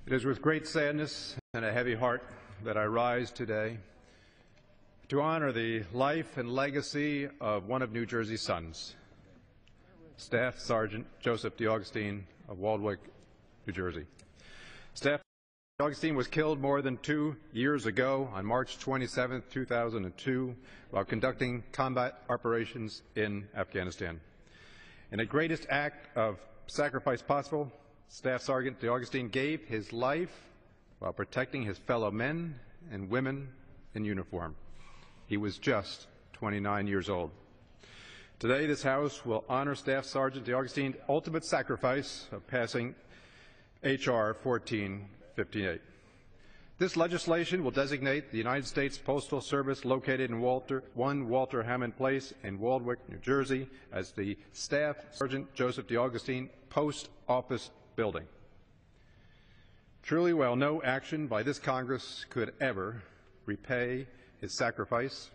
It is with great sadness and a heavy heart that I rise today to honor the life and legacy of one of New Jersey's sons, Staff Sergeant Joseph DeAugustine of Waldwick, New Jersey. Staff DeAugustine was killed more than 2 years ago on March 27, 2002, while conducting combat operations in Afghanistan. In the greatest act of sacrifice possible, Staff Sergeant DeAugustine gave his life while protecting his fellow men and women in uniform. He was just 29 years old. Today, this House will honor Staff Sergeant DeAugustine's ultimate sacrifice of passing H.R. 1458. This legislation will designate the United States Postal Service located in 1 Walter Hammond Place in Waldwick, New Jersey, as the Staff Sergeant Joseph DeAugustine Post Office Building. Truly, while no action by this Congress could ever repay his sacrifice,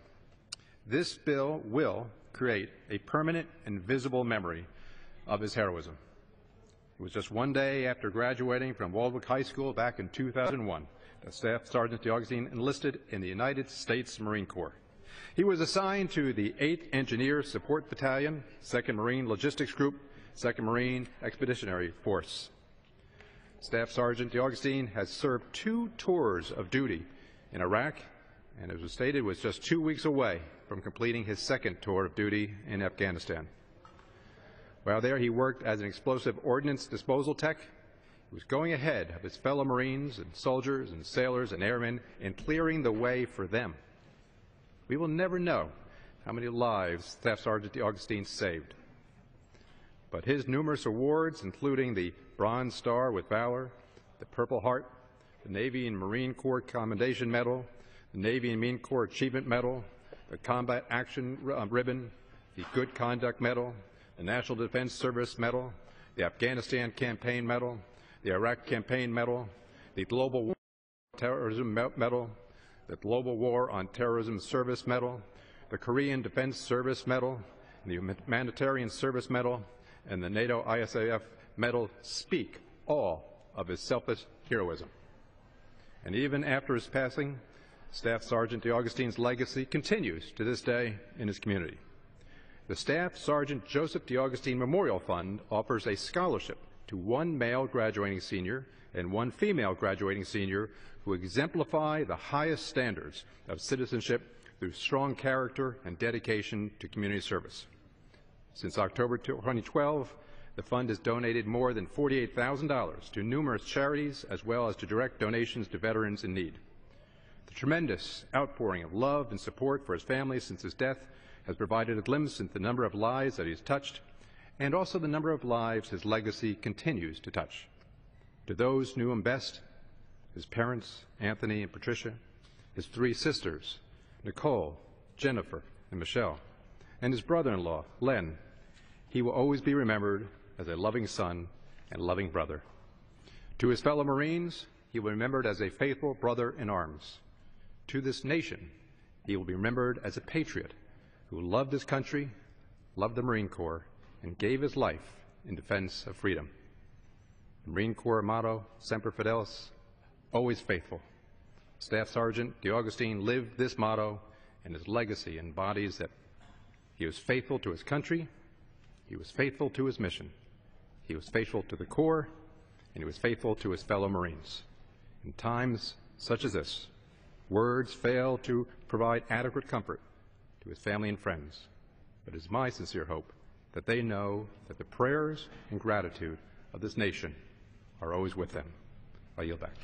this bill will create a permanent and visible memory of his heroism. It was just one day after graduating from Waldwick High School back in 2001 that Staff Sergeant DeAugustine enlisted in the United States Marine Corps. He was assigned to the 8th Engineer Support Battalion, 2nd Marine Logistics Group, 2nd Marine Expeditionary Force. Staff Sergeant DeAugustine has served 2 tours of duty in Iraq, and as was stated, was just 2 weeks away from completing his 2nd tour of duty in Afghanistan. While there, he worked as an explosive ordnance disposal tech. He was going ahead of his fellow Marines and soldiers and sailors and airmen in clearing the way for them. We will never know how many lives Staff Sergeant DeAugustine saved. But his numerous awards, including the Bronze Star with Valor, the Purple Heart, the Navy and Marine Corps Commendation Medal, the Navy and Marine Corps Achievement Medal, the Combat Action Ribbon, the Good Conduct Medal, the National Defense Service Medal, the Afghanistan Campaign Medal, the Iraq Campaign Medal, the Global War on Terrorism Medal, the Global War on Terrorism Service Medal, the Korean Defense Service Medal, the Humanitarian Service Medal, and the NATO ISAF Medal speak all of his selfless heroism. And even after his passing, Staff Sergeant DeAugustine's legacy continues to this day in his community. The Staff Sergeant Joseph DeAugustine Memorial Fund offers a scholarship to 1 male graduating senior and 1 female graduating senior who exemplify the highest standards of citizenship through strong character and dedication to community service. Since October 2012, the fund has donated more than $48,000 to numerous charities as well as to direct donations to veterans in need. The tremendous outpouring of love and support for his family since his death has provided a glimpse into the number of lives that he has touched and also the number of lives his legacy continues to touch. To those who knew him best, his parents, Anthony and Patricia, his 3 sisters, Nicole, Jennifer, and Michelle, and his brother-in-law, Len, he will always be remembered as a loving son and loving brother. To his fellow Marines, he will be remembered as a faithful brother in arms. To this nation, he will be remembered as a patriot who loved his country, loved the Marine Corps, and gave his life in defense of freedom. The Marine Corps motto, Semper Fidelis, always faithful. Staff Sergeant DeAugustine lived this motto, and his legacy embodies that he was faithful to his country, he was faithful to his mission, he was faithful to the Corps, and he was faithful to his fellow Marines. In times such as this, words fail to provide adequate comfort to his family and friends, but it is my sincere hope that they know that the prayers and gratitude of this nation are always with them. I yield back.